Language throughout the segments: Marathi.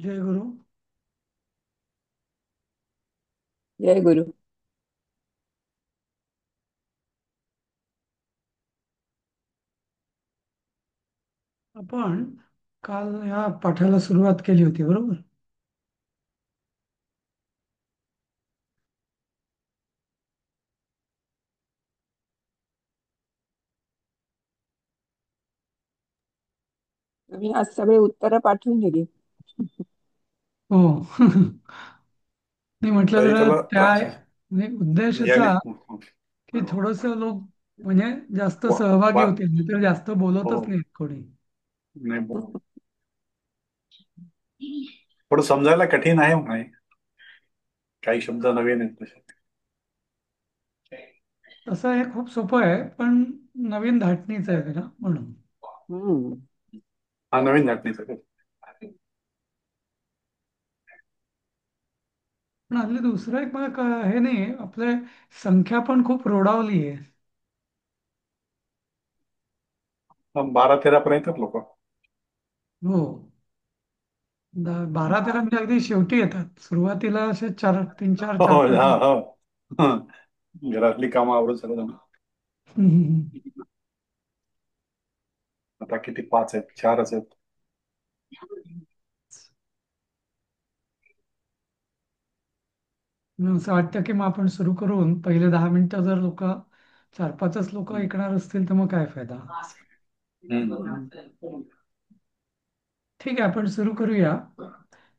जय गुरु. जय गुरु. आपण काल या पाठाला सुरुवात केली होती, बरोबर? मी आज सगळे उत्तरं पाठवून दिली. हो. मी म्हटलं तरी जरा तुला त्या म्हणजे उद्देश याने असा की थोडस लोक म्हणजे जास्त वा- सहभागी वा- होतील, नाही तर जास्त हो, बोलतच नाहीत कोणी. नाही थोडं समजायला कठीण आहे म्हणे. काही शब्द नवीन आहेत तसे. तसं हे खूप सोपं आहे, पण नवीन धाटणीच आहे जरा म्हणून. हम्म. हा नवीन घटनेचं. पण हल्ली दुसरं एक मला हे नाही, आपले संख्या पण खूप रोडावली आहे. 12-13 पर्यंत लोक. हो. 12-13 म्हणजे अगदी शेवटी येतात, सुरुवातीला असे 4 3 4 हो, 4 5. हा, हो. हं. घरातली कामं आवरून सगळं. आता किती 5 आहेत, 4च आहेत. मग असं वाटतं की मग आपण सुरू करून पहिले 10 मिनिटं जर लोक 4 5च लोक ऐकणार असतील तर मग काय फायदा असं. हम्म. ठीक आहे, आपण सुरू करूया.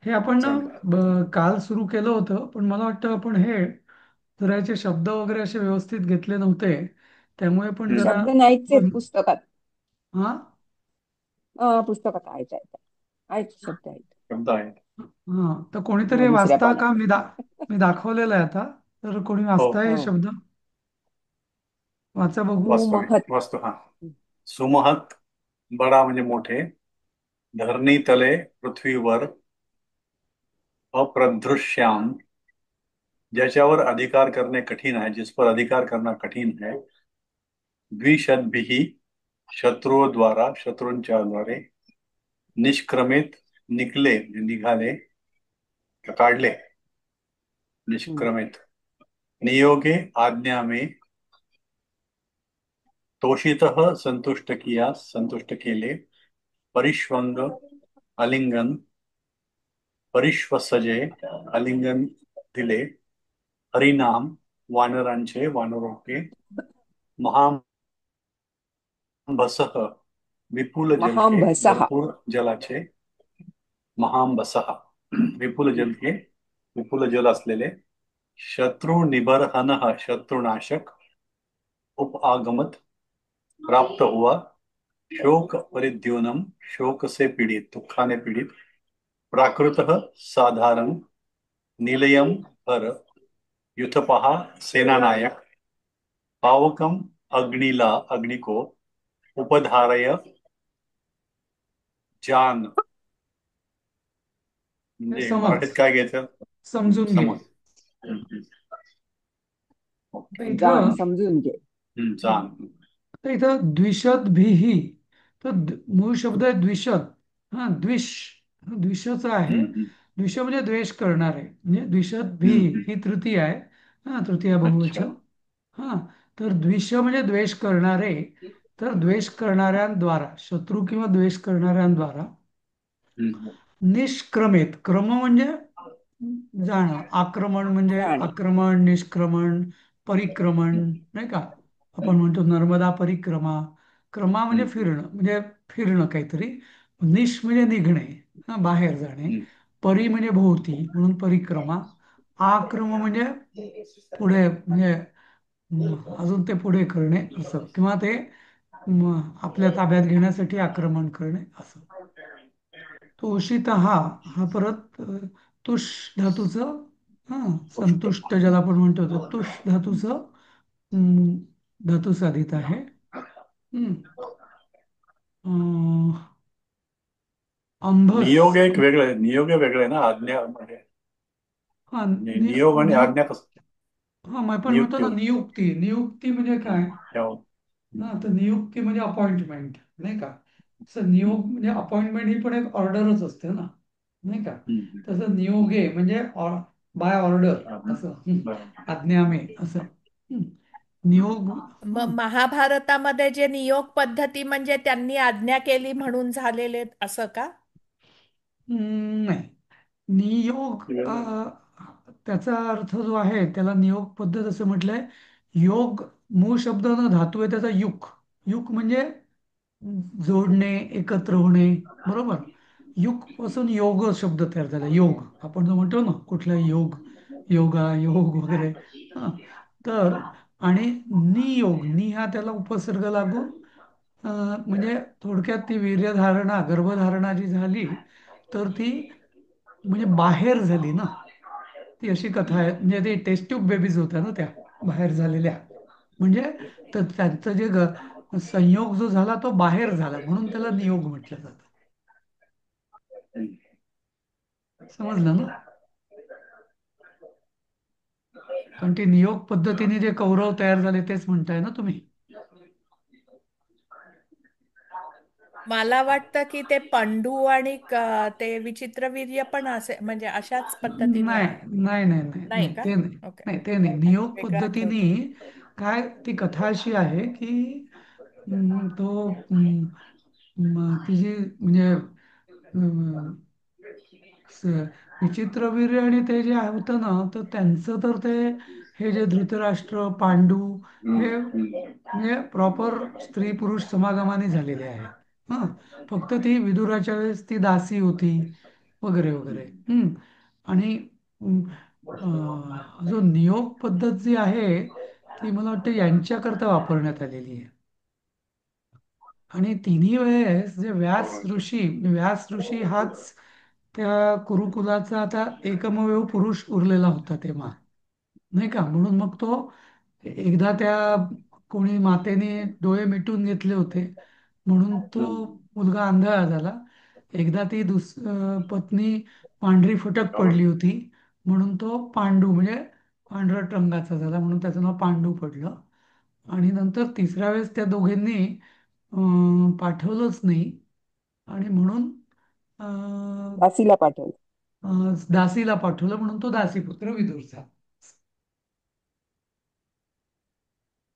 हे आपण ना चालेल. काल सुरू केलं होतं, पण मला वाटतं आपण हे जरा याचे शब्द वगैरे असे व्यवस्थित घेतले नव्हते. त्यामुळे पण जरा शब्द नाहीच आहेत पुस्तकात. हा. पुस्तकात आहेत शब्द आहेत. हा, तर कोणीतरी दुसऱ्या वाचता पानात. का? मी दाखवलेलं आहे आता. तर कोणी हो. वाचताय हे हं. शब्द? वाचा बघू. वाचतो मी. सुमहत. वाचतो, हा. सुमहत. बडा म्हणजे मोठे. धरणी तले पृथ्वीवर. अप्रदृश्याम. ज्याच्यावर अधिकार करणे कठीण आहे, जिस पर अधिकार करना कठीण है. द्विशद्भिही. शत्रुओं द्वारा, शत्रूंच्या द्वारे. निष्क्रमित. निकले निघाले. का काढले. निष्क्रमित. नियोगे आज्ञा में. तोषितः संतुष्ट किया, संतुष्ट केले. परिष्वंग. आलिंगन. परिश्वसजे. आलिंगन दिले. हरिनाम. वानरांचे, वानरोके. महांबसः. विपुल जल के, महांभसहा. भरपूर जलाचे. महांबसः. विपुल जल के, विपुल जल असलेले. शत्रु निबर्हन, शत्रुनाशक. उपागमत. प्राप्त हुआ. शोक परिद्योनम. शोक से पीड़ित, दुखाने पीड़ित. प्राकृत साधारण. निलयम पर. युथपहा. सेनानायक. पावकम. अग्निला, अग्नि को. उपधारय. जान. हे म्हणजे समज, मराठीत काय घ्यायचं? समजून घे. समज. हम्म. तर ओके. इथं जाण समजून घे. हं, जाण. तर इथं द्विषद भीही. तर मूळ शब्द आहे द्विषद. हा, द्विषच आहे. हम्म. द्विष म्हणजे द्वेष करणारे, म्हणजे द्विषद भी. हम्म. ही तृतीय आहे. हा, तृतीय अच्छा. बहुवचन. हा, तर द्विष म्हणजे द्वेष करणारे. तर द्वेष करणाऱ्यांद्वारा, शत्रू किंवा द्वेष करणाऱ्यांद्वारा. हम्म. निष्क्रमित. क्रम म्हणजे जाणं. आक्रमण म्हणजे जाणे. आक्रमण, निष्क्रमण, परिक्रमण, नाही का? आपण म्हणतो नर्मदा परिक्रमा. क्रमा म्हणजे हम्म. फिरणं, म्हणजे फिरणं काहीतरी. निश म्हणजे निघणे, हा, बाहेर जाणे. हम्म. परी म्हणजे भोवती, म्हणून परिक्रमा. आक्रम म्हणजे पुढे, म्हणजे अजून ते पुढे करणे असं, किंवा ते आपल्या ताब्यात घेण्यासाठी आक्रमण करणे असं. तोषित हा परत तुष धातूचं. हा, गोष्ट. संतुष्ट ज्याला आपण म्हणतो तर तुष धातूचं अं, धातू साधित आहे. हम्म. अं, अंभस. नियोग एक वेगळं आहे. नियोग हे वेगळं आहे ना, आज्ञा म्हणजे. हा, नियोग आणि आज्ञा कसं? हा, मग आपण म्हणतो नियुक्ती ना होती. नियुक्ती. नियुक्ती म्हणजे काय? त्यावर. हा, तर नियुक्ती म्हणजे अपॉइंटमेंट, नाही का? नियोग म्हणजे अपॉइंटमेंट ही पण एक ऑर्डरच असते ना. नाही का. हम्म. तसं नियोगे म्हणजे बाय ऑर्डर हा, असं, बरोबर. आज्ञामे असं. हं. नियोग. मग महाभारतामध्ये जे नियोग पद्धती म्हणजे त्यांनी आज्ञा केली म्हणून झालेले असं का? नाही. नियोग त्याचा अर्थ जो आहे त्याला नियोग पद्धत असं म्हटलंय. योग मूळ शब्द न धातू आहे त्याचा युक. युक म्हणजे जोडणे, एकत्र होणे, बरोबर. युग पासून योग शब्द तयार झाला. योग आपण जो म्हणतो ना, कुठला योग, योगा, योग वगैरे. हा. तर आणि नियोग, नि हा त्याला उपसर्ग लागून म्हणजे थोडक्यात ती वीर्यधारणा, गर्भधारणा जी झाली तर ती म्हणजे बाहेर झाली ना. ती अशी कथा आहे, म्हणजे ते टेस्ट ट्यूब बेबीज होत्या ना त्या, बाहेर झालेल्या. म्हणजे तर त्यांचं जे संयोग जो झाला तो बाहेर झाला म्हणून त्याला नियोग म्हटलं जातं. समजलं ना. कारण ते नियोग पद्धतीने जे कौरव तयार झाले तेच म्हणताय ना तुम्ही. मला वाटतं की ते पंडू आणि ते विचित्रवीर्य पण असे म्हणजे अशाच पद्धतीने नाही आहे. नाही नाही नाही नाही नाही, का? ते नाही. ओके. नाही ते नाही. नाही, नियोग वेगळं पद्धतीने आठवतं. काय, ती कथा अशी आहे की तो ती जी म्हणजे स- विचित्रवीर्य आणि ते जे होतं ना, तर त्यांचं तर ते हे जे धृतराष्ट्र, पांडू, हे म्हणजे प्रॉपर स्त्री पुरुष समागमाने झालेले आहेत. हं. फक्त ती विदुराच्या वेळेस ती दासी होती वगैरे वगैरे. आणि अं, अजून नियोग पद्धत जी आहे ती मला वाटतं यांच्याकरता वापरण्यात आलेली आहे. आणि तिन्ही वेळेस जे व्यास ऋषी हाच त्या कुरुकुलाचा आता एकमेव पुरुष उरलेला होता तेव्हा, नाही का. म्हणून मग तो एकदा त्या कोणी मातेने डोळे मिटून घेतले होते म्हणून तो मुलगा आंधळा झाला. एकदा ती पत्नी पांढरी फटक पडली होती म्हणून तो पांडू म्हणजे पांढरट रंगाचा झाला म्हणून त्याचं नाव पांडू पडलं. आणि नंतर तिसऱ्या वेळेस त्या दोघींनी पाठवलंच नाही आणि म्हणून दासीला पाठवलं. दासीला पाठवलं म्हणून तो दासीपुत्र विदुर झाला.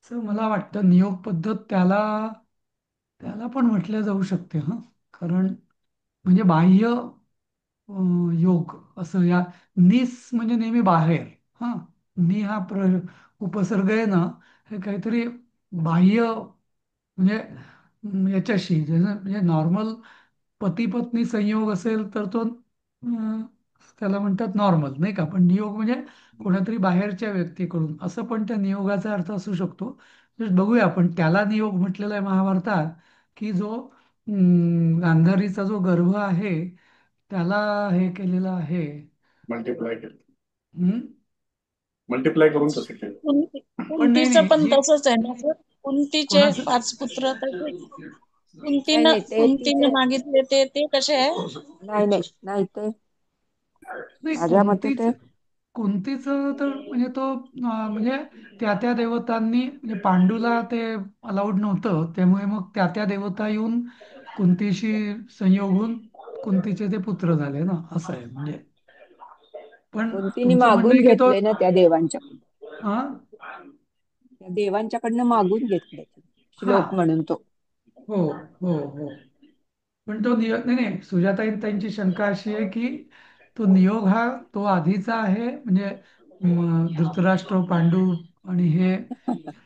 असं मला वाटतं. नियोग पद्धत त्याला त्याला पण म्हटलं जाऊ शकते हा. कारण म्हणजे बाह्य योग असं या. निस म्हणजे नेहमी बाहेर. हा. नि हा उपसर्ग आहे ना, हे काहीतरी बाह्य म्हणजे याच्याशी म्हणजे नॉर्मल पती पत्नी संयोग असेल तर तो त्याला म्हणतात नॉर्मल, नाही का. पण नियोग म्हणजे कोणातरी बाहेरच्या व्यक्तीकडून, असं पण त्या नियोगाचा अर्थ असू शकतो. तर बघूया आपण त्याला नियोग म्हटलेला आहे महाभारतात की जो गांधारीचा जो गर्भ आहे त्याला हे केलेलं आहे. मल्टिप्लाय केलं. हम्म. मल्टिप्लाय करून तसं केलं. पण नाही कुंतीचं नाही पण जी तसंच आहे ना सर? कुंतीचे कोणाचं. 5 पुत्र तसे नाही कुंतीनं नाही, ते कुंतीनं तिचे मागितले ते कसे आहे? नाही नाही नाही, ते नाही माझ्या मते ते कुंतीचं तर म्हणजे तो म्हणजे त्या त्या देवतांनी म्हणजे पांडूला ते अलाउड नव्हतं त्यामुळे मग त्या त्या देवता येऊन कुंतीशी संयोग होऊन कुंतीचे ते पुत्र झाले ना, असं आहे म्हणजे. पण कुंतीने तुमचं म्हणणं मागून आहे की तो घेतले ना त्या देवांच्याकडून. हा. त्या देवांच्याकडनं मागून घेतले हा. श्लोक म्हणून तो. हो हो हो. पण तो नियोग नाही नाही, सुजाताईंची शंका अशी आहे की तो नियोग हा तो आधीचा आहे म्हणजे धृतराष्ट्र, पांडू आणि हे,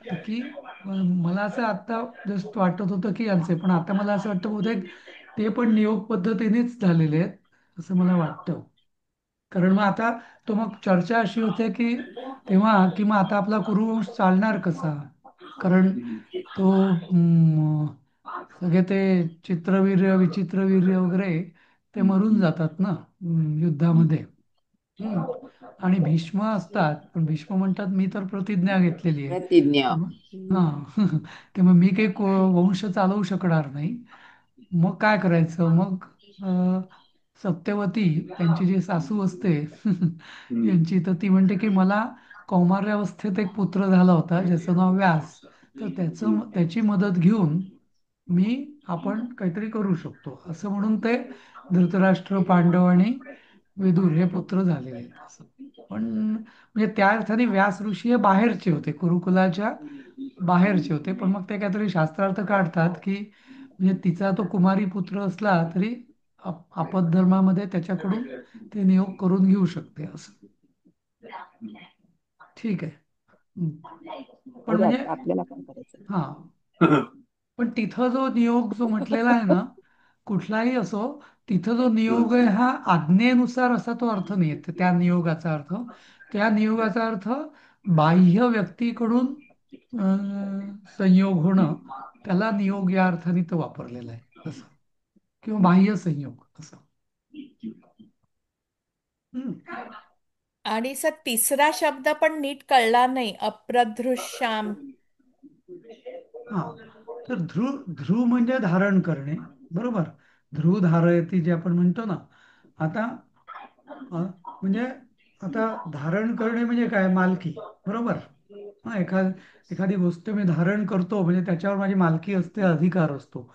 तर की मला असं आत्ता जस्ट वाटत होतं की यांचे, पण आता मला असं वाटतं बहुतेक ते पण नियोग पद्धतीनेच झालेले आहेत असं मला वाटतं. कारण मग आता तो मग चर्चा अशी होते की तेव्हा की मग आता आपला कुरुवंश चालणार कसा. कारण तो सगळे ते चित्रवीर्य, विचित्रवीर्य वगैरे ते मरून जातात ना युद्धामध्ये. हम्म. आणि भीष्म असतात पण भीष्म म्हणतात मी तर प्रतिज्ञा घेतलेली आहे प्रतिज्ञा. की हा की मग मी काही वंश चालवू शकणार नाही. मग काय करायचं मग सत्यवती त्यांची जी सासू असते यांची, तर ती म्हणते की मला कौमार्यावस्थेत एक पुत्र झाला होता ज्याचं नाव व्यास, तर त्याची मदत घेऊन आपण काहीतरी करू शकतो असं म्हणून ते धृतराष्ट्र, पांडव आणि विदुर हे पुत्र झालेले आहेत असं. पण म्हणजे त्या अर्थाने व्यास ऋषी हे बाहेरचे होते, कुरुकुलाच्या बाहेरचे होते, पण मग ते काहीतरी शास्त्रार्थ काढतात की म्हणजे तिचा तो कुमारी पुत्र असला तरी आपद्धर्मामध्ये त्याच्याकडून ते नियोग करून घेऊ शकते असं. ठीक आहे. पण बरं, म्हणजे आता आपल्याला काय करायचं? हा, पण तिथं जो नियोग जो म्हटलेला आहे ना, कुठलाही असो, तिथं जो नियोग आहे हा आज्ञेनुसार असा तो अर्थ नाही येत. त्या नियोगाचा अर्थ बाह्य व्यक्तीकडून संयोग होणं, त्याला नियोग या अर्थाने तो वापरलेला आहे तसं, किंवा बाह्य संयोग असं. हम्म. आणि सर तिसरा शब्द पण नीट कळला नाही, अप्रदृश्याम. हा, तर ध्रुव म्हणजे धारण करणे, बरोबर. ध्रुव धारयती जे आपण म्हणतो ना. आता म्हणजे आता धारण करणे म्हणजे काय, मालकी, बरोबर. हा, एखादी गोष्ट मी धारण करतो म्हणजे त्याच्यावर माझी मालकी असते, अधिकार असतो.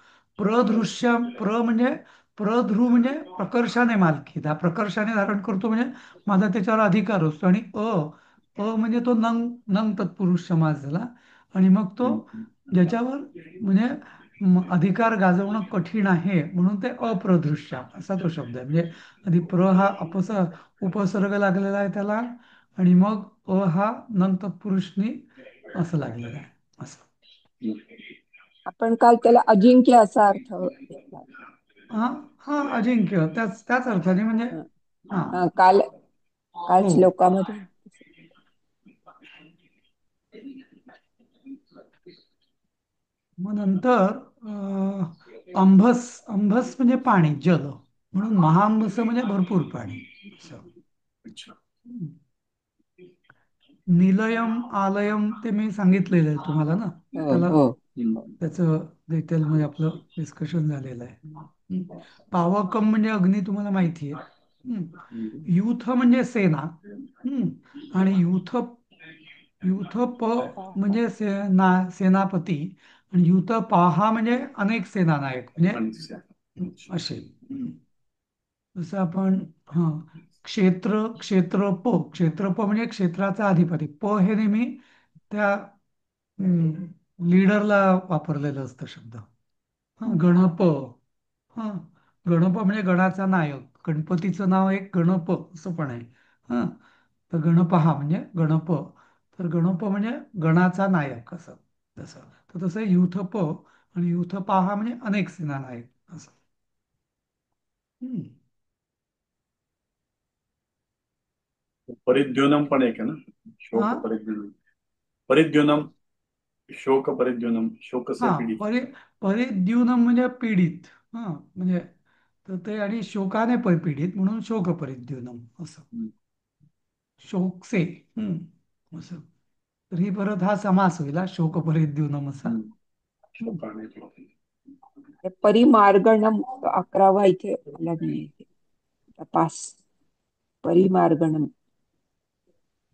प्रध्रुव म्हणजे प्रकर्षाने मालकी, त्या प्रकर्षाने धारण करतो म्हणजे माझा त्याच्यावर अधिकार असतो. आणि अ म्हणजे तो नंग नंग तत्पुरुष समास झाला. आणि मग तो ज्याच्यावर म्हणजे अधिकार गाजवणं कठीण आहे म्हणून ते अप्रदृश्य असा तो शब्द आहे. म्हणजे आधी प्र हा उपसर्ग लागलेला आहे त्याला, आणि मग हा नंग तत्पुरुषनी असं लागलेलं आहे असं. आपण काल त्याला अजिंक्य असा अर्थ घेतला. हा, हा, अजिंक्य त्याच त्याच अर्थाने म्हणजे. हं. हा. काल काल हो. श्लोकामध्ये मग नंतर अंभस अंभस म्हणजे पाणी, जल, म्हणून महांबस म्हणजे भरपूर पाणी असं. अच्छा. निलयम, आलयम ते मी सांगितलेलं आहे तुम्हाला ना, हो त्याला हो त्याचं डिटेलमध्ये आपलं डिस्कशन झालेलं आहे. हं. पावकम म्हणजे अग्नी, तुम्हाला माहिती आहे. हं. युथ म्हणजे सेना. हं. आणि युथ युथ प म्हणजे सेनापती. आणि युथ पाहा म्हणजे अनेक सेनानायक म्हणजे असे. हं. जसं आपण हा, क्षेत्रप म्हणजे क्षेत्राचा अधिपती. हे नेहमी त्या लीडरला वापरलेलं असतं शब्द. हा, गणप. हा, गणप म्हणजे गणाचा नायक. गणपतीचं नाव एक गणप असं पण आहे. हा, तर गणप हा म्हणजे गणप. तर गणप म्हणजे गणाचा नायक असं. तसं तर तसं युथप आणि युथपा हा म्हणजे अनेक सेना नायक असं. हम्म. परिद्योनम पण एक आहे ना, हा, शोक परिद्योनम. परिद्योनम, शोक परिद्योनम, शोक हा, से पीडित. परिद्युनम म्हणजे पीडित. हा, म्हणजे तर ते, आणि शोकाने पीडित म्हणून शोक परिद्युनम असं. शोकसे. असं. तर ही परत हा समास होईल, शोक परिद्युनम असा. हम्म. शोकाने. परिमार्गणम 11वा इथे आला नाहीये. तपास. परिमार्गणम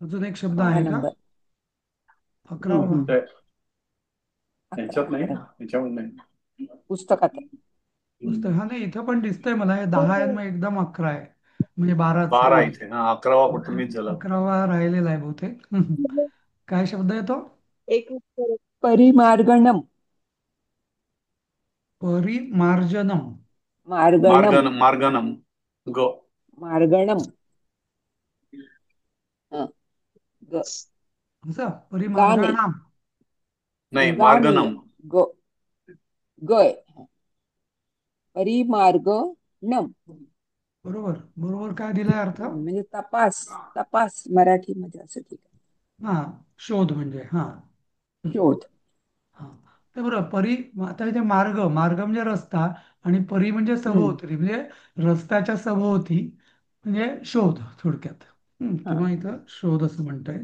अजून एक शब्द 11 आहे का, नंबर. 11वा? याच्यात नाही, 11 याच्यावर नाही. पुस्तकात आहे. पुस्तक हा नाही, इथं पण दिसतंय मला, हे 10 आहे मग एकदम 11 आहे, म्हणजे 12च. 12 इथे, हा 11वा फक्त मीच झाला. 11वा राहिलेला आहे बहुतेक. काय शब्द आहे तो? एक मिनिट. परिमार्गणम. परिमार्जनम. मार्गणम. मार्गनम. ग. मार्गणम. हं. ग असं गा नाही, परिमार्गणाम. नाही, गा नाहीये. मार्गनम. ग ग आहे. परिमार्गणम बरोबर, बरोबर. काय दिलाय अर्थ? म्हणजे तपास. तपास मराठीमध्ये असं ठीक आहे. हा, शोध म्हणजे. हा. शोध. हा, तर बरोबर. आता इथे मार्ग, मार्ग म्हणजे रस्ता, आणि परी म्हणजे हम्म. सभोवती, म्हणजे रस्त्याच्या सभोवती म्हणजे शोध थोडक्यात. हा. किंवा इथं शोध असं म्हणताय.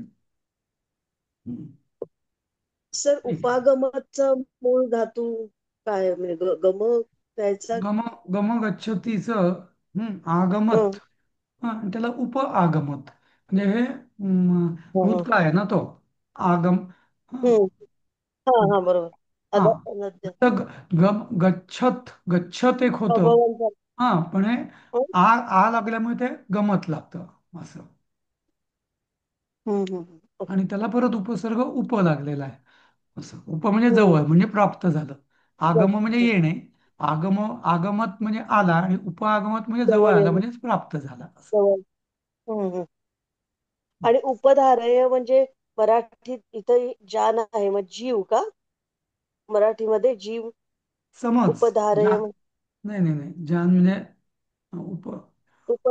सर, ठीक आहे. उपागमचा मूळ धातू काय आहे? म्हणजे गम त्याचा. गम गम गच्छतीचं आगमत. हं, हा, आणि त्याला उप आगमत म्हणजे हे हं, भूतकाळ आहे ना तो. आगम. हा. हं. हा हा, बरोबर. हा अनद्य तर गच्छत गच्छत एक होतं. अभवंत हा पण हे हं? आ आ लागल्यामुळे ते गमत लागतं असं. ओके. आणि त्याला परत उपसर्ग उप लागलेला आहे असं. उप म्हणजे हम्म. जवळ म्हणजे प्राप्त झालं. आगम म्हणजे जवळ येणे. आगमत म्हणजे आला आणि उपआगमत म्हणजे जवळ जवळ आला येणं, म्हणजे प्राप्त झाला असं. जवळ. आणि उपधारय म्हणजे मराठीत इथं जान आहे, मग जीव का? मराठीमध्ये जीव समज उपधारय नाही नाही नाही जान म्हणजे उप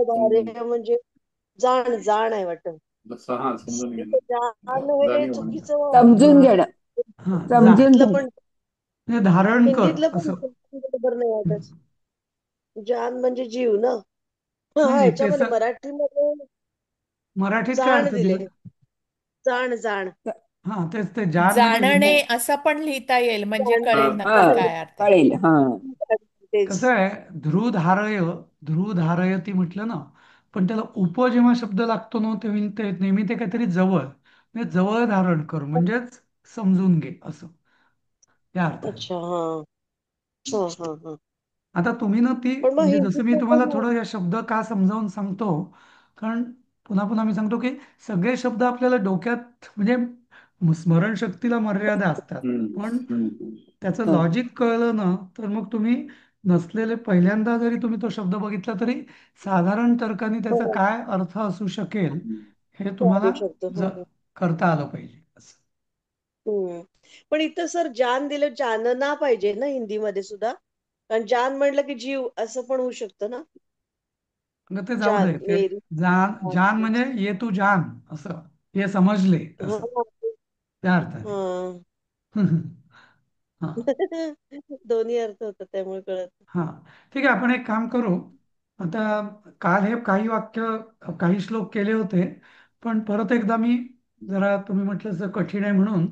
समजून उपधारय म्हणजे जाण जाण आहे वाटतं. समजून इथं जाण हे जाणीव म्हणजे चुकीचं समजून घेणं. हा जा समजून हिंदीतलं घेणं. पण म्हणजे धारण कर हिंदीतलं पण असं. बरोबर नाही वाटत. जान म्हणजे जीव ना. नाही हा नाही ते ह्याच्यामध्ये मराठीमध्ये मराठीत काय जाण अर्थ दिले. दिला. जाण जाण हा तेच ते जान म्हणजे जाणणे असं पण लिहिता येईल, म्हणजे जाण कळेल हा नक्की काय अर्थ आहे. कळेल. हा तेच. कसं आहे. ध्रुधारयती म्हटलं ना, पण त्याला उप जेव्हा शब्द लागतो ना तेव्हा ते नेहमी ते काहीतरी जवळ म्हणजे जवळ धारण कर म्हणजेच समजून घे असं त्या अर्थाने. अच्छा. हा हा हा हा. आता तुम्ही ना ती पण मग म्हणजे जसं मी हिंदीतलं तुम्हाला पण थोडं या शब्द का समजावून सांगतो, कारण पुन्हा पुन्हा मी सांगतो की सगळे शब्द आपल्याला डोक्यात म्हणजे स्मरणशक्तीला मर्यादा असतात. पण त्याचं हा. लॉजिक कळलं ना तर मग तुम्ही नसलेले पहिल्यांदा जरी तुम्ही तो शब्द बघितला तरी साधारण तर्काने त्याचा हो, काय अर्थ असू शकेल हे चालू तुम्हाला शकतो. ज करता आलं पाहिजे असं. हम्म. पण इथं सर जान दिलं जानना पाहिजे ना हिंदीमध्ये सुद्धा. कारण जान म्हणलं की जीव असं पण होऊ शकतं ना. मग ते जाऊ दे जान ते मेरी जान जान. जान म्हणजे ये तू जान असं. हे समजले असं हा. त्या अर्थाने. हा. हा दोन्ही अर्थ होतात त्यामुळे कळत. हा ठीक आहे. आपण एक काम करू आता. काल हे काही वाक्य काही श्लोक केले होते पण परत एकदा मी जरा तुम्ही म्हटलं तसं कठीण आहे म्हणून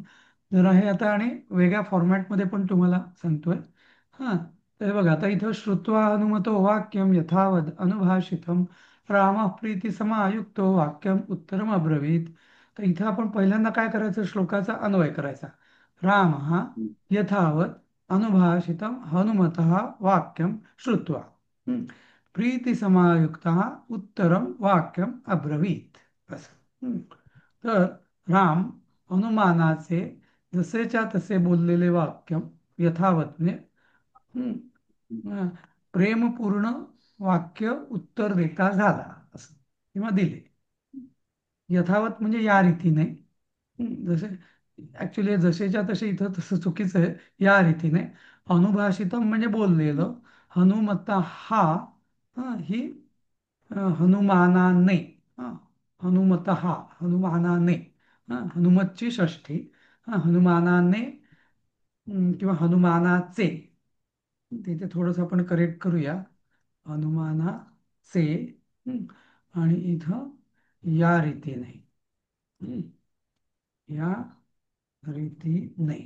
जरा हे आता आणि वेगळ्या फॉर्मॅटमध्ये पण तुम्हाला सांगतोय. हा तर बघा आता इथं श्रुत्वा हनुमतो वाक्यम यथावद अनुभाषितम राम प्रीती समायुक्तो वाक्यम उत्तरम अब्रवीत. तर इथं आपण पहिल्यांदा काय करायचं श्लोकाचा अन्वय करायचा. राम हा यथावत अनुभाषितं हनुमतः वाक्यं श्रुत्वा हं, प्रीतिसमायुक्तः उत्तरं वाक्यम् अब्रवीत असं. तर राम हनुमानाचे जसेच्या तसे बोललेले वाक्य यथावत म्हणजे हं, प्रेमपूर्ण वाक्य उत्तर देता झाला असं किंवा दिले. यथावत म्हणजे या रीतीने जसे ऍक्च्युली जसेच्या तसे इथं तसं चुकीचं आहे. या रीतीने अनुभाषितम म्हणजे बोललेलं. हनुमता हा ही हनुमानाने हा हनुमत हा हनुमानाने हनुमतची षष्ठी हनुमानाने किंवा हनुमानाचे तिथे थोडंसं आपण करेक्ट करूया. हनुमानाचे हं, आणि इथं या रीतीने हं, या रीतीने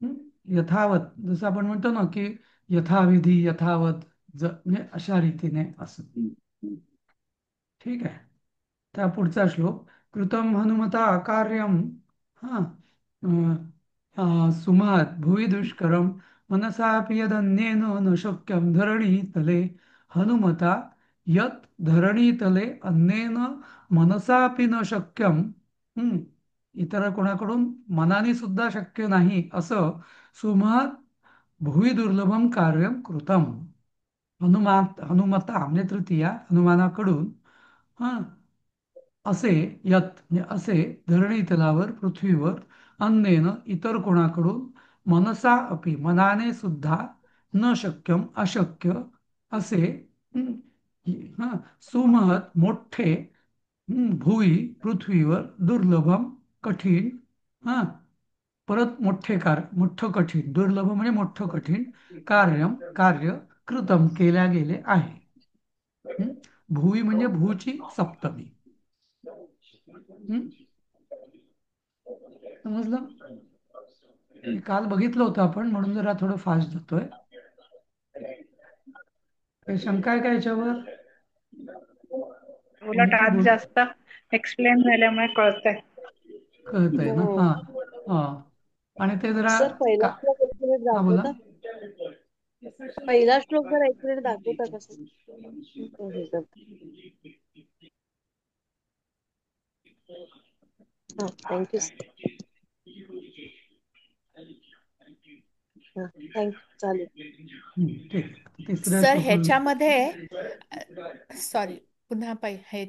हं, यथावत जसं आपण म्हणतो ना की यथाविधी यथावत म्हणजे अशा रीतीने असं. ठीक आहे. त्या पुढचा श्लोक कृतम हनुमता कार्यम हा सुमहत भुवि दुष्करम मनसापि यदन्येन न शक्यम धरणीतले हनुमता यत धरणीतले अन्येन मनसापि न शक्यम हं, इतर कोणाकडून मनाने सुद्धा शक्य नाही असं सुमहत भुवि दुर्लभम कार्यम कृतम. हनुमता म्हणजे तृतीया हनुमानाकडून हा असे यत म्हणजे असे धरणी तलावर पृथ्वीवर अन्येन इतर कोणाकडून मनसा अपि मनाने सुद्धा न शक्यम अशक्य असे हं, सुमहत मोठे भुवी पृथ्वीवर दुर्लभम कठीण हा परत मोठं कठीण दुर्लभ म्हणजे मोठं कठीण कार्य कृतम केल्या गेले आहे. हं? भुवी म्हणजे भूची सप्तमी. हं? समजलं. हे काल बघितलं होतं आपण म्हणून जरा थोडं फास्ट जातोय. काही शंका आहे का याच्यावर. उलट कोणी काय आज बोल जास्त एक्सप्लेन झाल्यामुळे कळतंय. कळतंय ना. हम्म. हा हा आणि ते जरा सर पहिला का श्लोक एक मिनिट हा बोला. दाखवता? पहिला श्लोक जर एक मिनिट दाखवता का सर? हे करते. हा, थँक्यू सर. हा, थँक्यू. चालेल. ठीक आहे. तिसऱ्या सर श्लोकाला ह्याच्यामध्ये सॉरी पुन्हा हे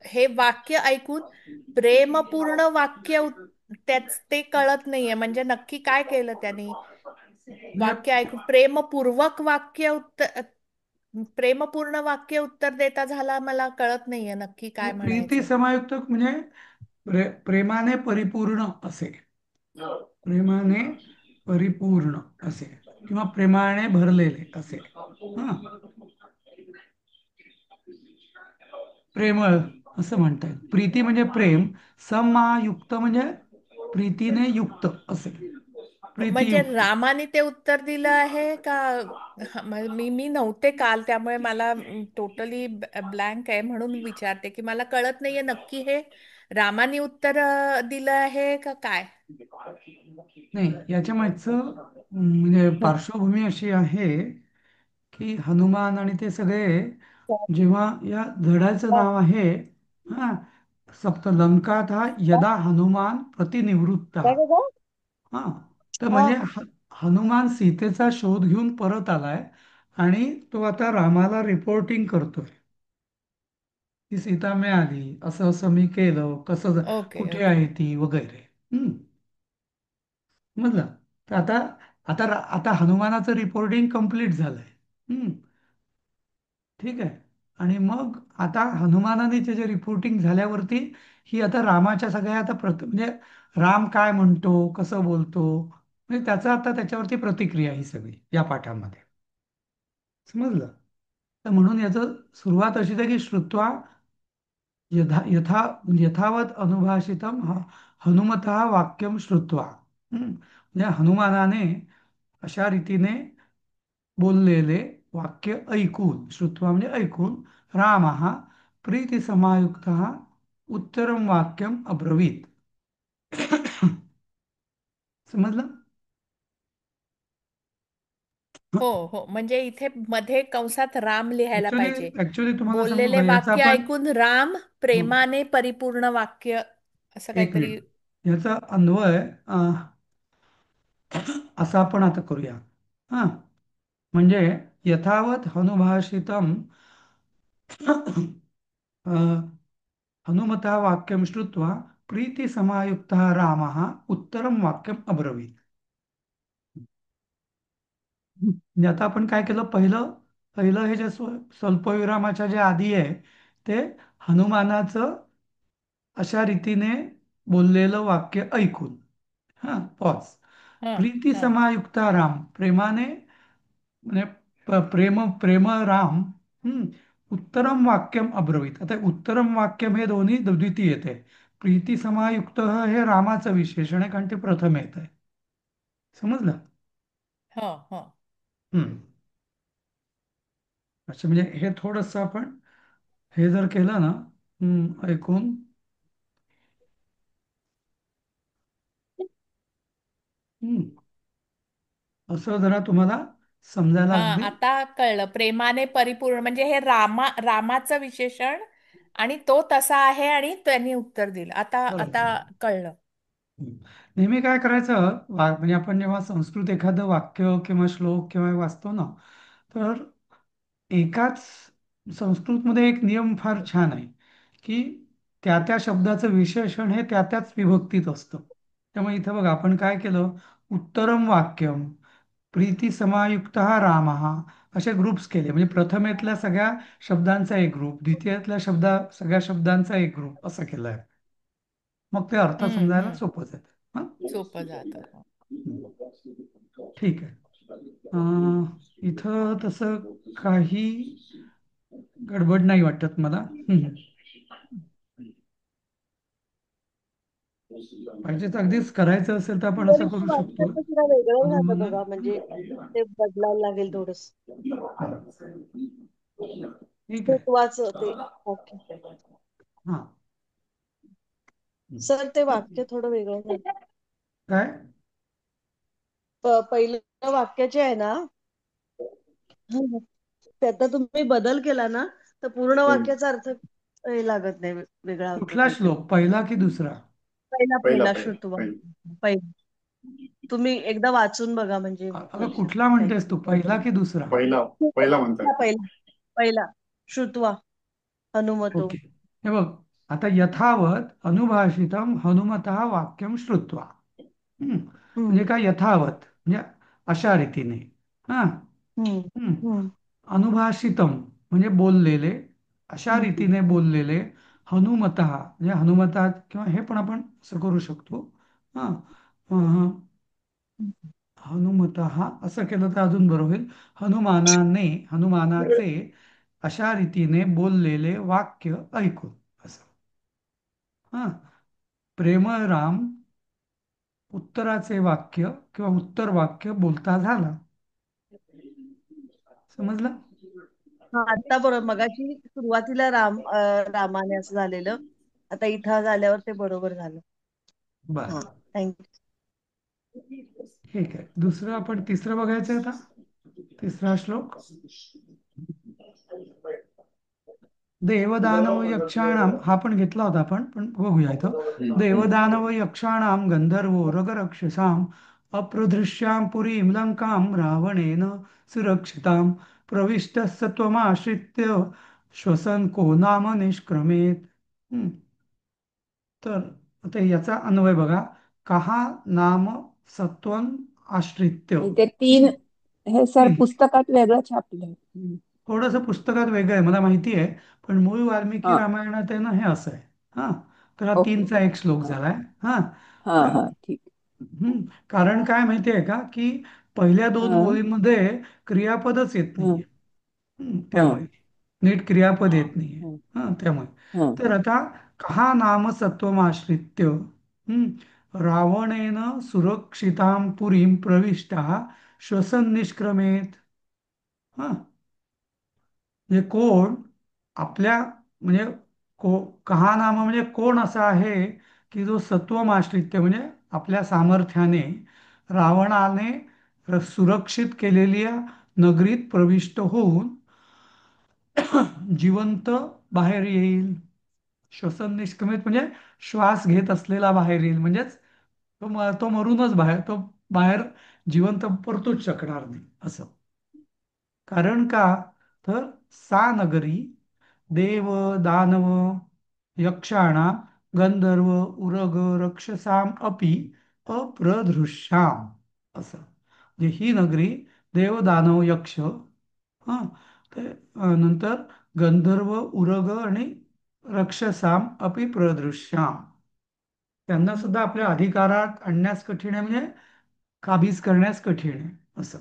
हे वाक्य ऐकून प्रेमपूर्ण वाक्य त्याच ते कळत नाहीये, म्हणजे नक्की काय केलं त्यांनी? म्हणजे वाक्य ऐकून प्रेमपूर्वक वाक्य उत्तर, प्रेमपूर्ण वाक्य उत्तर देता झाला, मला कळत नाहीये नक्की काय प्रीती म्हणायचंय. समायुक्त म्हणजे प्रेमाने परिपूर्ण असे, प्रेमाने परिपूर्ण असे किंवा प्रेमाने भरलेले असे. हा, प्रेमळ असं म्हणतात. प्रीती म्हणजे प्रेम, समायुक्त म्हणजे प्रीतीने युक्त असे, म्हणजे प्रीतीयुक्त. रामाने ते उत्तर दिलं आहे का? मी नव्हते काल, त्यामुळे मला टोटली ब्लँक आहे, म्हणून विचारते की मला कळत नाहीये नक्की हे रामाने उत्तर दिलं आहे का काय. नाही, याच्या मागचं म्हणजे पार्श्वभूमी अशी आहे की हनुमान आणि ते सगळे, जेव्हा या धड्याचं नाव आहे, हा, सप्त लंकात हा यदा हनुमान प्रतिनिवृत्त. काय काय काय? हा, तर हा. म्हणजे हनुमान सीतेचा शोध घेऊन परत आलाय आणि तो आता रामाला रिपोर्टिंग करतोय की सीता मिळाली, असं असं मी केलं, कसं ओके कुठे ओके. आहे ती वगैरे. समजलं. तर आता आता आता हनुमानाचं रिपोर्टिंग कम्प्लीट झालंय. हम्म, ठीक आहे. आणि मग आता हनुमानाने जे रिपोर्टिंग झाल्यावरती ही आता रामाच्या सगळ्या आता म्हणजे राम काय म्हणतो, कसं बोलतो, म्हणजे त्याचा आता त्याच्यावरती प्रतिक्रिया ही सगळी या पाठामध्ये. समजलं. तर म्हणून याचं सुरुवात अशीच आहे की श्रुत्वा यथावत अनुभाषितम हनुमतः वाक्यम श्रुत्वा. म्हणजे हनुमानाने अशा रीतीने बोललेले वाक्य ऐकून, श्रुत्वा म्हणजे ऐकून, राम प्रीतिसमायुक्त उत्तरम वाक्यम अब्रवीत. समजलं. हो हो, म्हणजे इथे मध्ये कंसात राम लिहायला ऍक्च्युली पाहिजे. ऍक्च्युली तुम्हाला सांगू बोललेले का, याचा वाक्य आपण ऐकून राम प्रेमाने परिपूर्ण वाक्य, असं एक काहीतरी. मिनिट याचा अन्वय असा आपण आता करूया. हा, म्हणजे यथावत हनुभाषितम हनुमता वाक्यम श्रुत्वा प्रीतिसमायुक्तः रामः उत्तरम वाक्यम अब्रवीत. म्हणजे आता आपण काय केलं, पहिलं पहिलं हे जे स्वल्पविरामाच्या जे आधी आहे ते हनुमानाचं अशा रीतीने बोललेलं वाक्य ऐकून, हा, पॉज. हा प्रीती हा समायुक्त राम, प्रेमाने म्हणजे प्रेम प्रेम राम. उत्तरम वाक्यम अब्रवीत. आता उत्तरम वाक्यम हे दोन्ही द्वितीय येते. प्रीती समायुक्त हे रामाचं विशेषण आहे कारण ते प्रथम येत आहे. समजलं. हा हा. हम्म, अच्छा. म्हणजे हे थोडंसं आपण हे जर केलं ना, ऐकून, हम्म, असं जरा तुम्हाला समजायला हा, अगदी आता कळलं. प्रेमाने परिपूर्ण म्हणजे हे रामाचं विशेषण, आणि तो तसा आहे आणि त्यांनी उत्तर दिलं. आता आता बरोबर. कळलं. नेहमी काय करायचं, म्हणजे आपण जेव्हा संस्कृत एखादं वाक्य किंवा श्लोक किंवा वाचतो ना, तर एकाच संस्कृतमध्ये एक नियम फार छान आहे की त्या त्या शब्दाचं विशेषण हे त्या त्याच विभक्तीत असतं. त्यामुळे इथं बघा आपण काय केलं, उत्तरम वाक्यम प्रीती समायुक्त राम असे ग्रुप्स केले. म्हणजे प्रथमेतल्या सगळ्या शब्दांचा एक ग्रुप, द्वितीयातल्या सगळ्या शब्दांचा एक ग्रुप, असं केलंय. मग ते अर्थ समजायला हम्म. सोपं जातं. हा, सोपं जातं. ठीक आहे. इथं तसं काही गडबड नाही वाटत मला. पाहिजे तर अगदीच करायचं असेल तर आपण तरी असं ते करू शकतो. वाक्याचं जरा वेगळं पण झालं मला बघा, म्हणजे ते बदलायला लागेल थोडस. ठीक आहे. महत्वाचं ते वाक्य. हा, सर ते वाक्य थोडं वेगळं झालं. काय? पहिलं वाक्य जे आहे ना, त्याचा तुम्ही बदल केला ना, तर पूर्ण वाक्याचा अर्थ हे लागत नाही, वेगळा होतो कुठला काहीतरी. श्लोक, पहिला की दुसरा? पहिला पहिला पहिला पहिला श्रुतवा. पहिला. पहिला तुम्ही एकदा वाचून बघा म्हणजे अगं लक्षात कुठला काही. म्हणतेस तू, पहिला की दुसरा? पहिला पहिला म्हणताय. पहिला पहिला श्रुतवा हनुमतो. ओके. हे बघ, आता यथावत अनुभाषितम हनुमतः वाक्यम श्रुत्वा. हम्म म्हणजे काय यथावत, म्हणजे अशा रीतीने. हा. हम्म हम्म. हम्म अनुभाषितम म्हणजे बोललेले, अशा हम्म रीतीने बोललेले. हनुमतः म्हणजे हनुमता, किंवा हे पण आपण असं करू शकतो. हा. अं, हनुमतः असं केलं तर अजून बरं होईल. हनुमानाचे अशा रीतीने बोललेले वाक्य ऐकून, असं. हा. प्रेमळ राम उत्तराचे वाक्य किंवा उत्तर वाक्य बोलता झाला. समजलं? हा आता बरोबर. मगाशी सुरुवातीला रामाने असं झालेलं, आता इथं झाल्यावर ते बरोबर झालं. हा, बरं. थँक्यू. ठीक आहे. दुसरं आपण तिसरं बघायचं आता. तिसरा श्लोक. देवदानव यक्षाणाम, हा पण घेतला होता आपण, पण बघूया इथं. देवदानव यक्षाणाम गंधर्वो रगरक्षसाम अप्रदृश्याम पुरीं लंकाम रावणेन सुरक्षिताम प्रविष्टः स त्वमाश्रित्य श्वसन को नाम निष्क्रमेत. हम्म. तर आता याचा अन्वय बघा. कहा नाम सत्वन आश्रित्य. आणि ते तीन हे सर तीन. पुस्तकात वेगळं छापलंय. थोडंसं पुस्तकात वेगळं आहे, मला माहिती आहे. पण मूळ वाल्मिकी हा रामायणात आहे ना, हे असं आहे. हा. तर हा ओके. तीनचा एक श्लोक झालाय. हा. हा तर हा ठीक. कारण काय माहिती आहे का, की पहिल्या दोन हा ओळींमध्ये क्रियापदच येत हा नाहीये. हा त्यामुळे नीट क्रियापद येत नाहीये. हा त्यामुळे. हा तर आता कहा नाम सत्वमाश्रित्य रावणेन सुरक्षितां पुरीं प्रविष्टा श्वसन निष्क्रमेत. हा. म्हणजे कोण आपल्या, म्हणजे कहा नाम म्हणजे कोण असा आहे की जो सत्वमाश्रित्य म्हणजे आपल्या सामर्थ्याने रावणाने सुरक्षित केलेल्या नगरीत प्रविष्ट होऊन जिवंत बाहेर येईल. श्वसन निष्क्रमित म्हणजे श्वास घेत असलेला बाहेर येईल, म्हणजेच तो मरूनच बाहेर, तो बाहेर जिवंत परतूच शकणार नाही, असं. कारण का? तर सा नगरी देव दानव यक्षाणां गंधर्व उरग रक्षसाम अपि अप्रदृश्याम, असं. म्हणजे ही नगरी देव दानव यक्ष, हा, ते नंतर गंधर्व उरग आणि रक्षसाम अपि प्रदृश्याम, त्यांना सुद्धा आपल्या अधिकारात आणण्यास कठीण आहे, म्हणजे काबीज करण्यास कठीण आहे, असं.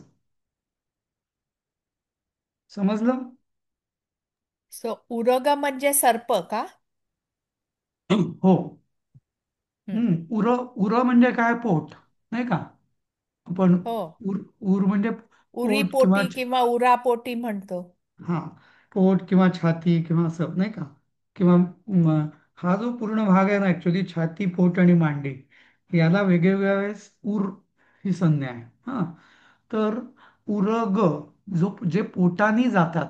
समजलं? सो उरग म्हणजे सर्प का? हो. हम्म. उर उर म्हणजे काय? पोट, नाही का? आपण हो, उर उर म्हणजे पोट किंवा उरीपोटी किंवा उरापोटी म्हणतो. हा, पोट किंवा छाती किंवा असं, नाही का? किंवा हा जो पूर्ण भाग आहे ना, ऍक्च्युली छाती, पोट आणि मांडी, याला वेगवेगळ्या वेळेस उर ही संज्ञा आहे. हा. तर उरग, जे पोटानी जातात,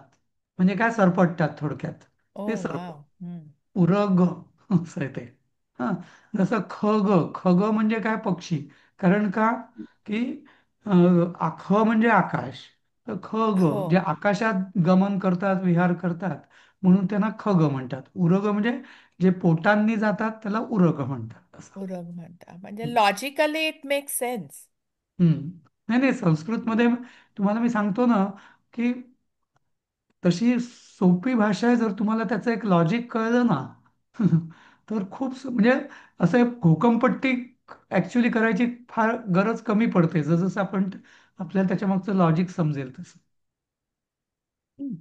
म्हणजे काय? सरपटतात थोडक्यात, ओ ते सर्प. वाव. हम्म. उरग असं आहे ते. हा. जसं खग, खग म्हणजे काय? पक्षी. कारण का? की ख म्हणजे आकाश. तर खग हो, जे आकाशात गमन करतात, विहार करतात, म्हणून त्यांना खग म्हणतात. उरग म्हणजे जे पोटांनी जातात, त्याला उरग म्हणतात, असं. उरग म्हणता म्हणजे लॉजिकली इट मेक सेन्स. हम्म. नाही नाही, संस्कृतमध्ये तुम्हाला मी सांगतो ना, की तशी सोपी भाषा आहे. जर तुम्हाला त्याचं एक लॉजिक कळलं ना, तर खूप म्हणजे असं एक घोकमपट्टी ऍक्च्युली करायची फार गरज कमी पडते, जसं आपण आपल्याला त्याच्या मागचं लॉजिक समजेल तसं. हम्म.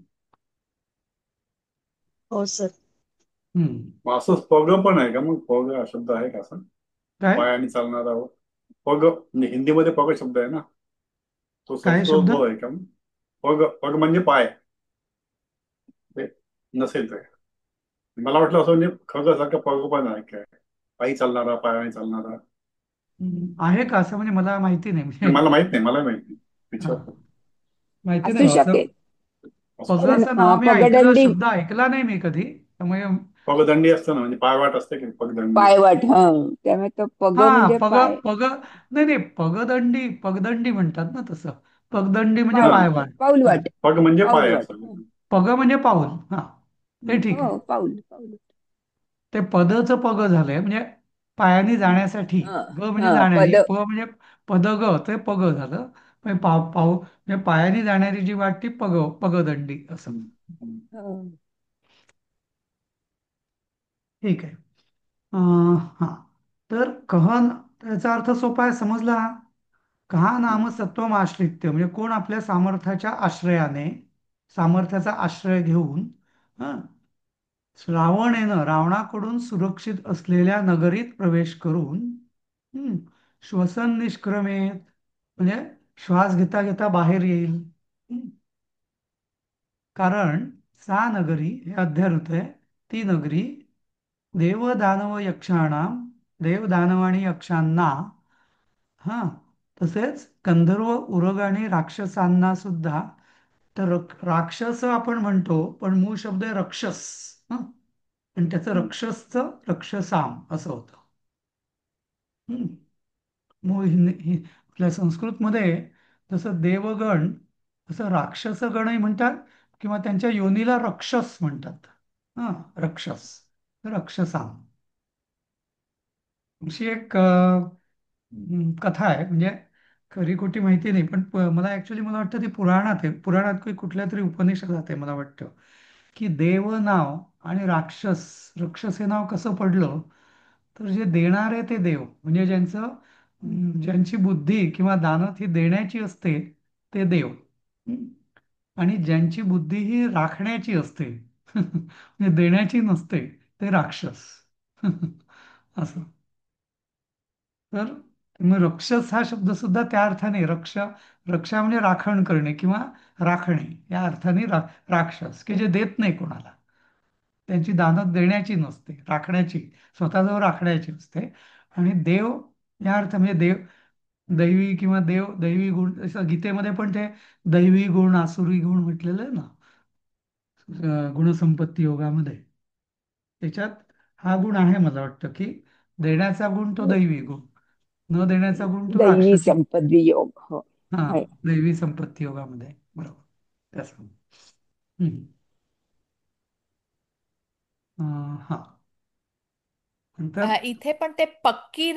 हो सर. हम्म. मग असं पग पण आहे का? मग पग हा शब्द आहे का असं? काय? पायाने चालणारा हो. पग म्हणजे हिंदीमध्ये पग शब्द आहे ना, तो काय संस्कृत शब्द? तो आहे का मग? पग पग म्हणजे पाय, ते नसेल तर. मला वाटलं असं म्हणजे खग सारखं पग पण आहे काय, पायी चालणारा, पायाने चालणारा. आहे का असं, म्हणजे मला माहिती नाही म्हणजे. मला माहित नाही, मला माहित नाही, हा, विचारतो. माहिती नाही असू हो असं. शकेल. पग पण असं नाव मी ऐकलं, पगडंडी शब्द ऐकला नाही मी कधी, त्यामुळे. पगदंडी असतं ना, म्हणजे पायवाट असते की पगदंडी. पायवाट, त्यामुळे तो पग हा, म्हणजे पग पाय. पग नाही नाही, पगदंडी पगदंडी म्हणतात ना तसं. पगदंडी म्हणजे हा, पायवाट. हा, पाऊलवाट. पग म्हणजे पाय पाऊलवाट. असं. पग म्हणजे पाऊल. हा, ते ठीक आहे. हो, पाऊल पाऊल. ते पदचं पग झालंय, म्हणजे पायाने जाण्यासाठी. हा ग म्हणजे हा जाणारी, पद. प म्हणजे पद ग, ते पग झालं. म्हणजे म्हणजे पायाने जाणारी जी वाट ती पगदंडी असं. हं. ठीक आहे. हा, तर कहन त्याचा अर्थ सोपा आहे, समजला. कहा नाम सत्वम आश्रित्य, म्हणजे कोण आपल्या सामर्थ्याच्या आश्रयाने, सामर्थ्याचा आश्रय घेऊन, हं, रावणेनं रावणाकडून सुरक्षित असलेल्या नगरीत प्रवेश करून, हं, श्वसन निष्क्रमेत, म्हणजे श्वास घेता घेता बाहेर येईल. हं, कारण सा नगरी हे अध्याऋत आहे. ती नगरी देवदानव यक्षाणां, देवदानव आणि यक्षांना, हा, तसेच गंधर्व उरग आणि राक्षसांना सुद्धा. तर राक्षस आपण म्हणतो, पण मूळ शब्द आहे रक्षस. हं, आणि त्याचं रक्षसचं रक्षसाम असं होतं. हं, मूळ आपल्या संस्कृतमध्ये जसं देवगण, तसं राक्षसगणही म्हणतात, किंवा त्यांच्या योनीला रक्षस म्हणतात. हा, रक्षस, रक्षसाम. अशी एक कथा आहे, म्हणजे खरी खोटी माहिती नाही, पण मला ऍक्च्युली मला वाटतं ती पुराणात आहे, पुराणात काही कुठल्या तरी उपनिषदात आहे मला वाटतं, की देव नाव आणि राक्षस, राक्षस हे नाव कसं पडलं. तर जे देणारे ते देव, म्हणजे ज्यांची बुद्धी किंवा दानत ही देण्याची असते, ते देव. हं? आणि ज्यांची बुद्धी ही राखण्याची असते, म्हणजे देण्याची नसते, ते राक्षस. असं. तर मग रक्षस हा शब्द सुद्धा त्या अर्थाने, रक्षा म्हणजे राखण करणे किंवा राखणे, या अर्थाने राक्षस, की जे देत नाही कोणाला. त्यांची दानत देण्याची नसते, राखण्याची, स्वतःजवळ राखण्याची असते. आणि देव या अर्थ म्हणजे दैवी किंवा दैवी गुण, जसं गीतेमध्ये पण ते दैवी गुण आसुरी गुण म्हटलेलं आहे ना, गुणसंपत्ती योगामध्ये. त्याच्यात हा गुण आहे मला वाटतं, की देण्याचा गुण तो दैवी गुण, न देण्याचा गुण तो दैवी राक्षसी. संपदी योग. हो, हा, आहे. दैवी संपत्ती योगामध्ये, बरोबर. त्याचं. हम्म. हा, नंतर. इथे पण ते पक्की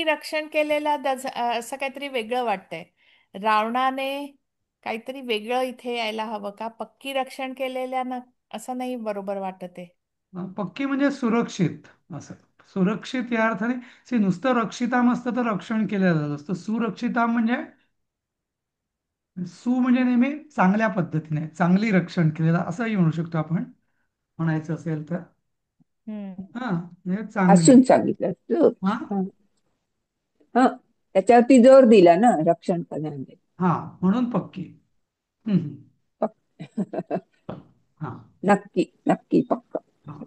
रक्षण केलेला असं काहीतरी वेगळं वाटतंय. रावणाने काहीतरी वेगळं इथे यायला हवं का? पक्की रक्षण केलेल्या ना, असं नाही बरोबर वाटत आहे. पक्की म्हणजे सुरक्षित असं. सुरक्षित या अर्थाने, नुसतं रक्षिताम असतं तर रक्षण केलेलं असतं. सुरक्षिताम म्हणजे, म्हणजे नेहमी चांगल्या पद्धतीने, चांगली रक्षण केलेलं असंही म्हणू शकतो आपण, म्हणायचं असेल तर. हम्म. हा, म्हणजे चांगली. हसून सांगितलं तू. हा, हं. हं. त्याच्यावरती जोर दिला ना, रक्षण करण्यामध्ये. हा, म्हणून पक्की. हम्म. पक्क. हा, नक्की नक्की पक्क. हा.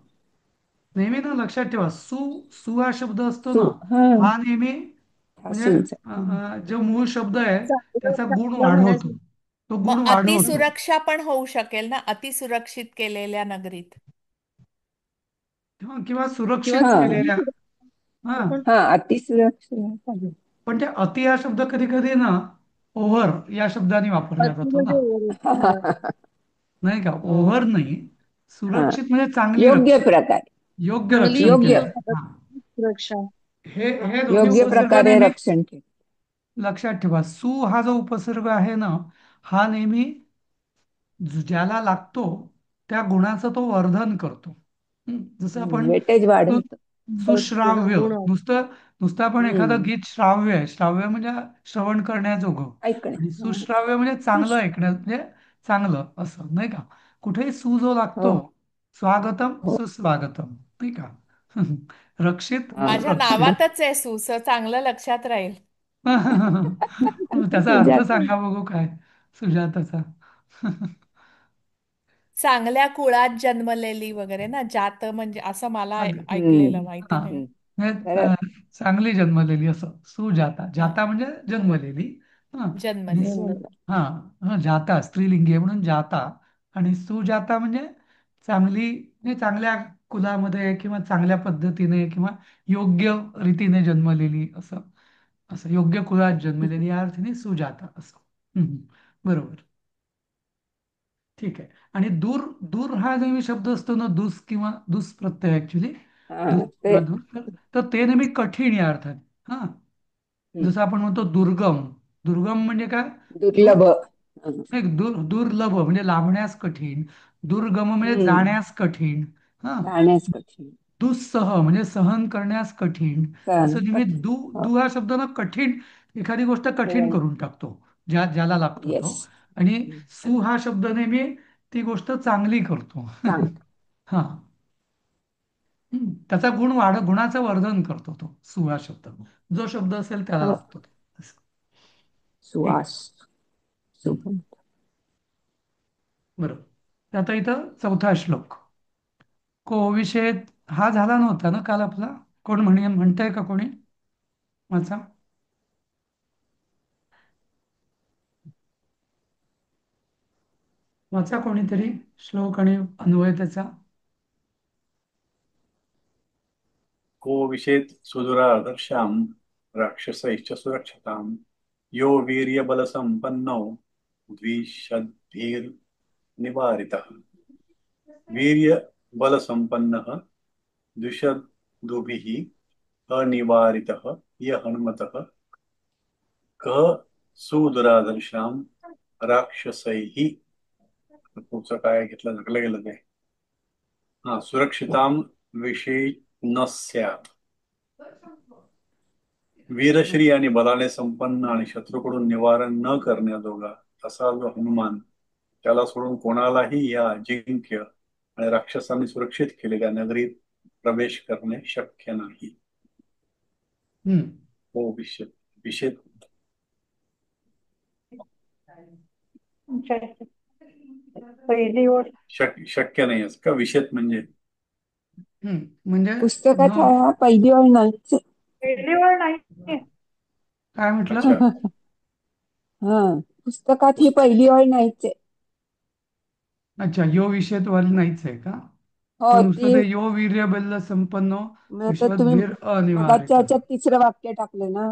नेहमी ना लक्षात ठेवा, सु हा शब्द असतो ना, हा हा नेहमी म्हणजे हसून जो मूळ शब्द आहे चांगलं त्याचा गुण चांगलं वाढवतो, म्हणायचं. तो गुण मग वाढवतो. अतिसुरक्षा पण होऊ शकेल ना, अतिसुरक्षित केलेल्या नगरीत. किंवा किंवा सुरक्षित हा चांगली केलेल्या. हा, सुरक्षा पण. हा अतिसुरक्षा चालेल. पण ते अति हा शब्द कधी कधी ना ओव्हर या शब्दाने वापरला अति जातो ना, म्हणजे ओव्हर. नाही का. हा ओव्हर नाही, हा सुरक्षित म्हणजे चांगली योग्य रक्षण, प्रकारे. योग्य चांगली रक्षण योग्य केलं. हा, सुरक्षा. हे दोन्ही योग्य उपसर्ग प्रकारे नेहमी रक्षण केलं. लक्षात ठेवा. हा जो उपसर्ग आहे ना, हा नेहमी ज्याला लागतो त्या गुणाचं तो वर्धन करतो. जसं आपण वेटेज सु- वाढवतं. सुश्राव्य, गुण. नुसतं आपण एखादं हम्म गीत श्राव्य आहे, श्राव्य म्हणजे श्रवण करण्याजोगं, ऐकणे. आणि हा. सुश्राव्य म्हणजे चांगलं ऐकण्यात, म्हणजे चांगलं असं, नाही का. कुठेही जो हो लागतो, स्वागतम हो सुस्वागतम, नाही का. रक्षित हा माझ्या सुरक्षित. नावातच आहे चांगलं लक्षात राहील. मग त्याचा अर्थ सुजाता. सांगा बघू काय, सुजाताचा. चांगल्या कुळात जन्मलेली वगैरे ना, जात म्हणजे असं मला अग ऐकलेलं, हम्म माहिती हा, नाही. हम्म म्हणजे खरं. चांगली जन्मलेली असं सुजाता. हा, जाता म्हणजे जन्मलेली. हा. आणि जन्मलेली. जन्मला. हा, हा, जाता स्त्रीलिंगी आहे म्हणून जाता. आणि सुजाता म्हणजे चांगली, म्हणजे चांगल्या कुलामध्ये किंवा चांगल्या पद्धतीने किंवा योग्य रीतीने जन्मलेली असं. असं योग्य कुळात जन्मलेली या अर्थाने सुजाता असं. हम्म. बरोबर. ठीक आहे. आणि दूर, दूर हा नेहमी शब्द असतो ना, दुस किंवा दुस प्रत्यय ऍक्च्युली. दुस हा ते किंवा दूर, तर ते नेहमी कठीण या अर्थाने. हा. हम्म. जसं आपण म्हणतो दुर्गम. दुर्गम म्हणजे काय? दूर, दुर्लभ. हं. नाही, दुर्लभ म्हणजे लाभण्यास कठीण. दुर्गम म्हणजे हम्म. जाण्यास कठीण. हा. जाण्यास कठीण. दुस्सह म्हणजे सहन करण्यास कठीण. सहन असं नेहमी कठीण. दु, हो. दु हा शब्द ना कठीण, एखादी गोष्ट कठीण करून टाकतो, ज्याला लागतो येस. तो. आणि सु हा शब्द नेहमी ती गोष्ट चांगली करतो. सांग. हा. त्याचा गुणाचं वर्धन करतो तो सु हा शब्द. जो शब्द असेल त्याला हो. लागतो तो. असं. ठीक आहे. सुवास. हम्म. सुगंध. बरोबर. आता इथं चौथा श्लोक. कोविषेद हा झाला नव्हता ना काल आपला? कोण म्हणताय का कोणी वाचा? वाचा कोणीतरी श्लोक आणि अन्वय त्याचा. को विशेत सुदुरादर्शां राक्षसैश्च सुरक्षतां यो वीर्यबलसम्पन्नो द्विषद्भिर्निवारितः वीर्यबलसम्पन्नः द्विषद्भिः अनिवारितः य हनुमतः कः सुदुरादर्शां राक्षसैः. पुढचं काय घेतलं, झाकलं गेलं ते. हा, सुरक्षितां विषयी न स्यात्. वीरश्री आणि बलाने संपन्न आणि शत्रूकडून निवारण न करण्याजोगा असा जो हनुमान, त्याला सोडून कोणालाही या अजिंक्य आणि राक्षसांनी सुरक्षित केलेल्या नगरीत प्रवेश करणे शक्य नाही. हम्म. हो विषेद. विषेद पहिली ओळ. शक्य नाही असं का? विषेद म्हणजे म्हणजे पुस्तकात न, पहिली ओळ नाही. काय म्हटलं? अच्छा. हा, पुस्तकात ही पुस्त पहिली ओळ नाहीच आहे. अच्छा, यो विषयत वाली नाहीच आहे का? हो, मग नुसतं ती ते यो वीर्य बल्ल संपन्नो मग आता तुम्ही विश्वद्भीर मगाच्या अनिवार्यता. ह्याच्यात तिसरं वाक्य टाकलं ना.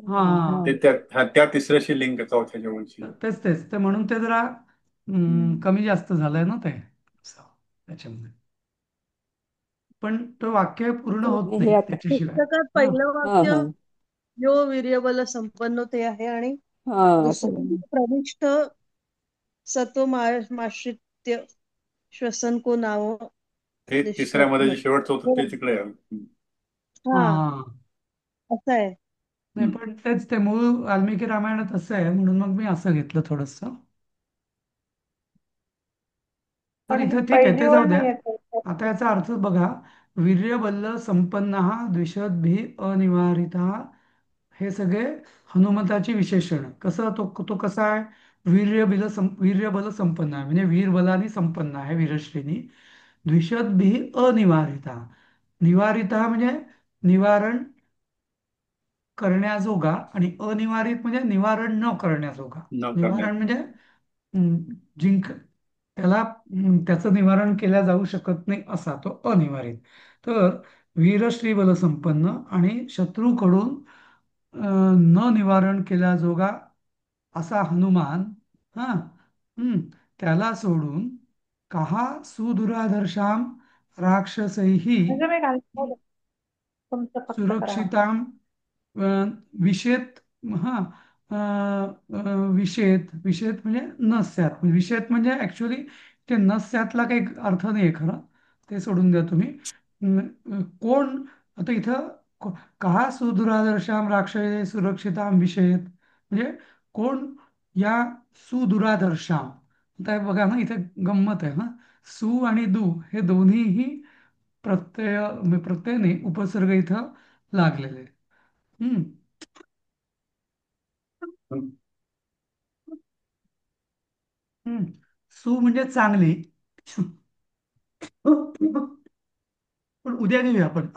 हा, ते त्या तिसऱ्याशी लिंक चौथ्या जवळची. तेच तेच ते, म्हणून ते जरा कमी जास्त झालंय ना ते असं, त्याच्यामध्ये. पण तो वाक्य पूर्ण होत हे नाही आता त्याच्याशिवाय. पुस्तकात हा. पहिलं हा वाक्य हा यो वीर्यबल संपन्न ते आहे आणि हा दुसरं प्रविष्ट सत्वमाश्रित्य श्वसन को नाव ते तिसऱ्यामध्ये जे निष्पत्ती. शेवटचं होतं ते तिकडे आहे. हा, हा, हा. असं आहे. नाही, पण तेच ते मूळ वाल्मिकी रामायणात असं आहे म्हणून मग मी असं घेतलं थोडस. पण पण ही इथं ठीक आहे, पहिली ते ओळ जाऊ द्या. नाही येत. आता याचा अर्थ बघा. वीर्यबल्ल संपन्न द्विषद्भी अनिवारिता, हे सगळे हनुमताची विशेषण. कसं तो कसा आहे? वीर्यबल संपन्न आहे म्हणजे वीरबलाने संपन्न आहे, वीरश्रीनी. द्विषद्भी अनिवारिता. निवारिता म्हणजे निवारण करण्याजोगा, आणि अनिवारित म्हणजे निवारण न करण्याजोगा. न करण्यात. निवारण म्हणजे हम्म, त्याला त्याचं निवारण केल्या जाऊ शकत नाही असा तो अनिवारित. तर वीरश्री बलसंपन्न आणि शत्रूकडून न निवारण केल्याजोगा असा हनुमान. हा. त्याला सोडून कहा सुदुराधर्षाम राक्षसैही म्हणजे मी घालतो तुमचं फक्त करा. सुरक्षिताम अ, विषेत. हा. विषेत, विषेत म्हणजे नस्यात. विषेत म्हणजे ऍक्च्युली ते नस्यातला काही अर्थ नाही खरं. ते सोडून द्या तुम्ही. कोण आता इथं का सुदुरादर्शाम राक्षसे सुरक्षिताम विषेत म्हणजे कोण या सुदुरादर्शाम. आता हे बघा ना, इथे गंमत आहे ना. सु आणि दु हे दोन्हीही प्रत्ययाने उपसर्ग इथं लागलेले आहेत. हम्म. हम्म. सु म्हणजे चांगली. पण उद्या घेऊया आपण.